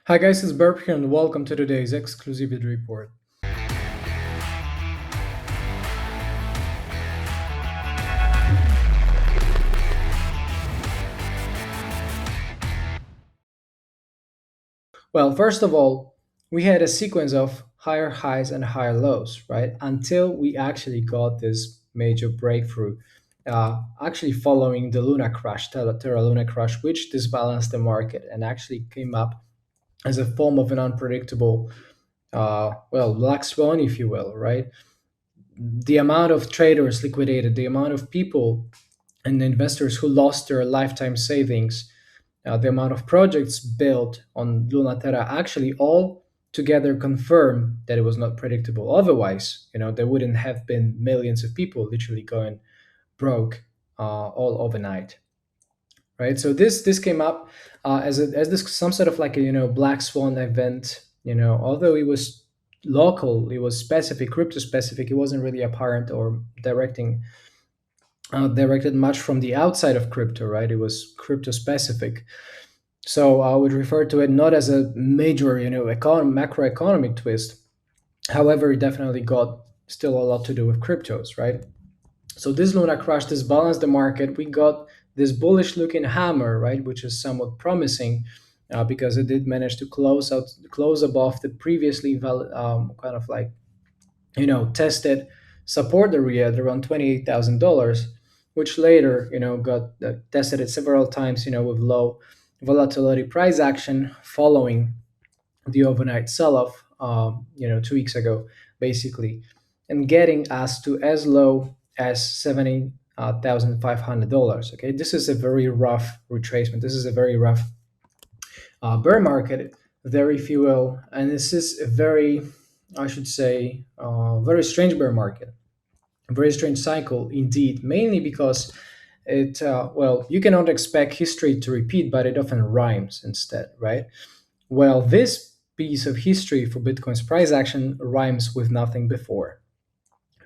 Hi guys, it's Burp here and welcome to today's exclusivity report. Well, first of all, we had a sequence of higher highs and higher lows, right? Until we actually got this major breakthrough, actually following the Luna crash, Terra Luna crash, which disbalanced the market and actually came up as a form of an unpredictable, black swan, if you will, right? The amount of traders liquidated, the amount of people and investors who lost their lifetime savings, the amount of projects built on Lunaterra actually all together confirm that it was not predictable. Otherwise, there wouldn't have been millions of people literally going broke all overnight, right? So this came up as this some sort of like a black swan event. Although it was local, it was specific, crypto specific. It wasn't really apparent or directed much from the outside of crypto, right? It was crypto specific. So I would refer to it not as a major, macroeconomic twist. However, it definitely got still a lot to do with cryptos, right? So this Luna crash, this balanced the market. We got this bullish looking hammer, right, which is somewhat promising because it did manage to close above the previously valid, kind of like tested support area at around $28,000, which later got tested it several times with low volatility price action following the overnight sell-off 2 weeks ago basically, and getting us to as low as $70,500. Okay, this is a very rough retracement. This is a very rough bear market, very if you will, and this is a very, I should say, very strange bear market, a very strange cycle indeed, mainly because you cannot expect history to repeat, but it often rhymes instead, right? Well, this piece of history for Bitcoin's price action rhymes with nothing before,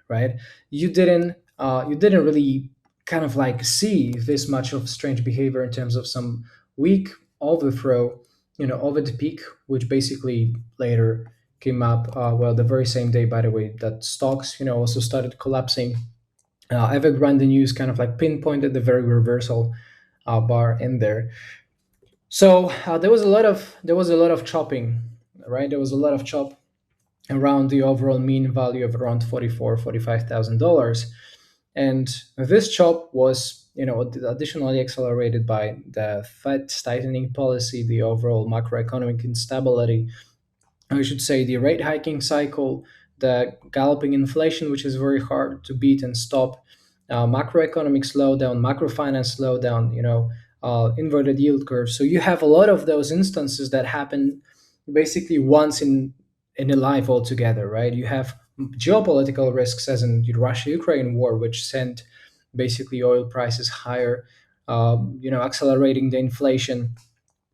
right? You didn't really kind of like see this much of strange behavior in terms of some weak overthrow, over the peak, which basically later came up. The very same day, by the way, that stocks, also started collapsing. Evergrande News kind of like pinpointed the very reversal bar in there. So there was a lot of chopping, right? There was a lot of chop around the overall mean value of around $45,000, and this chop was additionally accelerated by the Fed's tightening policy, the overall macroeconomic instability, I should say, the rate hiking cycle, the galloping inflation, which is very hard to beat and stop, macroeconomic slowdown, macrofinance slowdown, inverted yield curve. So you have a lot of those instances that happen basically once in a life altogether, right? You have geopolitical risks, as in the Russia-Ukraine war, which sent basically oil prices higher, accelerating the inflation,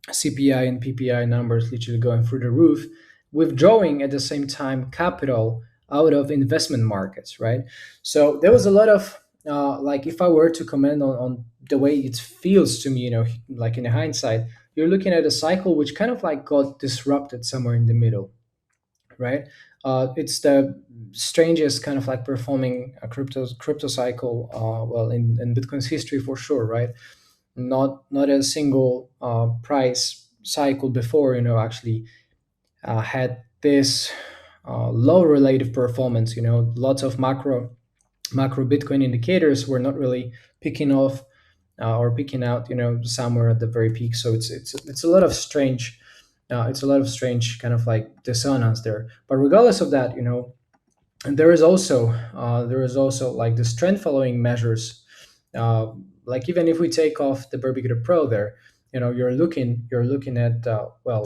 CPI and PPI numbers literally going through the roof, withdrawing at the same time capital out of investment markets, right? So there was a lot of like, if I were to comment on the way it feels to me, like in hindsight, you're looking at a cycle which kind of like got disrupted somewhere in the middle, right? It's the strangest kind of like performing a crypto cycle, in Bitcoin's history for sure, right? Not a single price cycle before, actually had this low relative performance. Lots of macro Bitcoin indicators were not really picking off or picking out, somewhere at the very peak. So it's a lot of strange, kind of like dissonance there. But regardless of that, and there is also like this trend following measures. Uh, like, even if we take off the Barbicator Pro there, you're looking at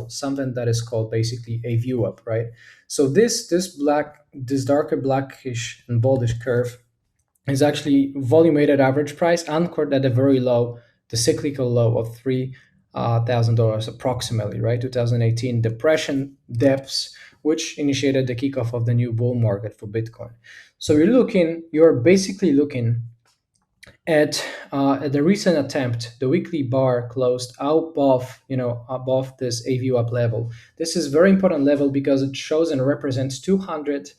something that is called basically a VWAP, right? So this darker blackish and boldish curve is actually volume weighted average price anchored at a very low, the cyclical low of $3,000 approximately, right? 2018 depression depths, which initiated the kickoff of the new bull market for Bitcoin. So you're basically looking At the recent attempt, the weekly bar closed above, above this AVWAP level. This is very important level because it shows and represents 200.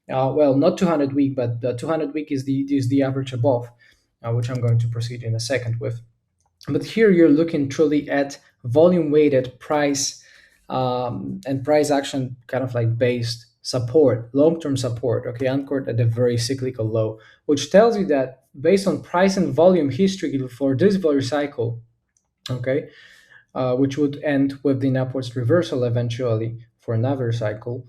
Well, not 200 week, but the 200 week is the average above, which I'm going to proceed in a second with. But here you're looking truly at volume weighted price, and price action kind of like based support, long term support, okay, anchored at a very cyclical low, which tells you that based on price and volume history for this very cycle, okay, which would end with the upwards reversal eventually for another cycle.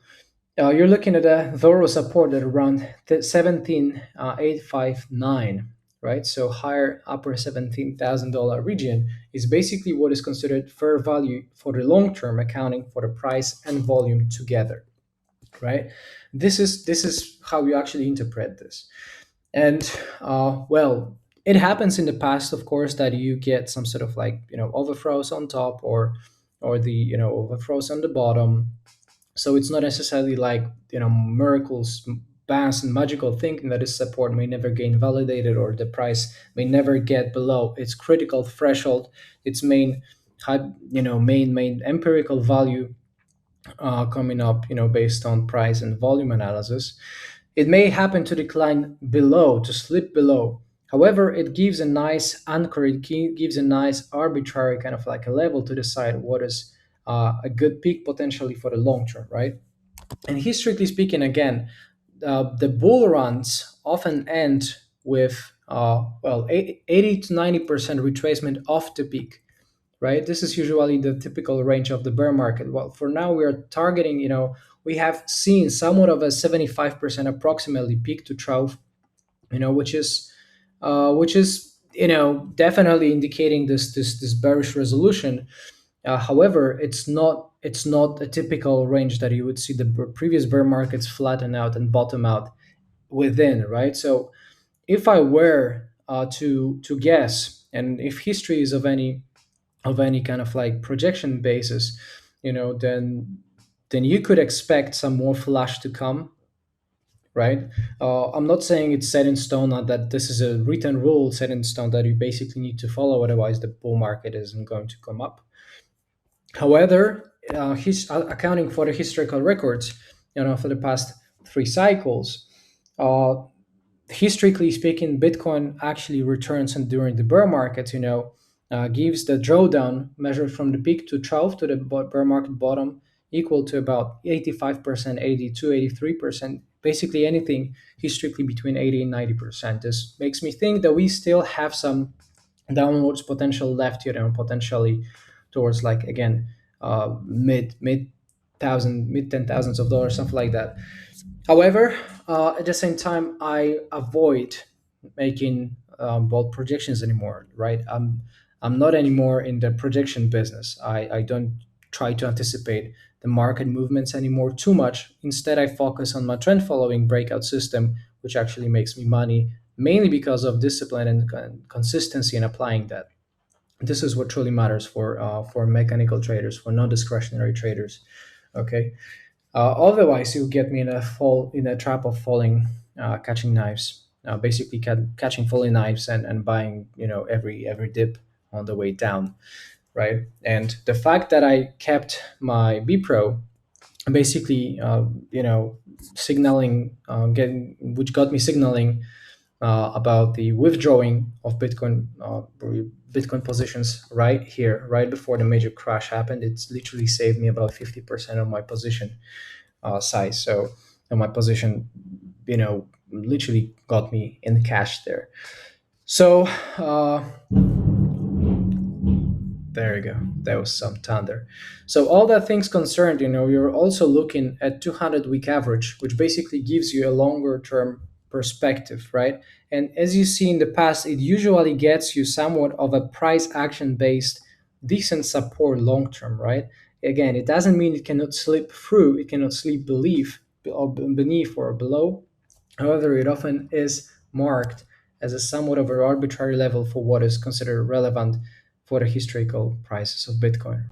You're looking at a thorough support at around 17,859, right? So higher upper $17,000 region is basically what is considered fair value for the long term, accounting for the price and volume together, right? This is how you actually interpret this. And well, it happens in the past, of course, that you get some sort of like overthrows on top, or the overthrows on the bottom. So it's not necessarily like miracles, bands, and magical thinking that this support may never gain validated, or the price may never get below its critical threshold, its main high, main empirical value, coming up, based on price and volume analysis. It may happen to decline below, to slip below. However, it gives a nice anchor, gives a nice arbitrary kind of like a level to decide what is a good peak potentially for the long term, right? And historically speaking, again, the bull runs often end with, well, 80 to 90% retracement off the peak, right? This is usually the typical range of the bear market. Well, for now, we are targeting, we have seen somewhat of a 75% approximately peak to trough, which is definitely indicating this bearish resolution. However, it's not a typical range that you would see the previous bear markets flatten out and bottom out within, right? So if I were to guess, and if history is of any kind of like projection basis, then you could expect some more flash to come, right? I'm not saying it's set in stone, that this is a written rule set in stone that you basically need to follow, otherwise the bull market isn't going to come up. However, accounting for the historical records, for the past three cycles, uh, historically speaking, Bitcoin actually returns, and during the bear market, gives the drawdown measured from the peak to trough to the bear market bottom equal to about 85%, 82, 83%, basically anything historically between 80 and 90%. This makes me think that we still have some downwards potential left here, and potentially towards like again mid thousand, mid ten thousands of dollars, something like that. However, at the same time, I avoid making bold projections anymore. Right? I'm not anymore in the projection business. I don't try to anticipate the market movements anymore too much. Instead, I focus on my trend following breakout system, which actually makes me money mainly because of discipline and consistency in applying that. This is what truly matters for mechanical traders, for non-discretionary traders. Okay. Otherwise, you get me in a trap of falling, catching knives. Basically, catching falling knives, and buying every dip on the way down, right? And the fact that I kept my B Pro, basically, signaling, getting which got me signaling about the withdrawing of Bitcoin positions right here, right before the major crash happened. It's literally saved me about 50% of my position size. So, and my position, literally got me in cash there. So there you go. That was some thunder. So all that things concerned, you're also looking at 200-week average, which basically gives you a longer term perspective, right? And as you see in the past, it usually gets you somewhat of a price action based decent support long term, right? Again, it doesn't mean it cannot slip through, it cannot slip beneath or below. However, it often is marked as a somewhat of an arbitrary level for what is considered relevant for the historical prices of Bitcoin.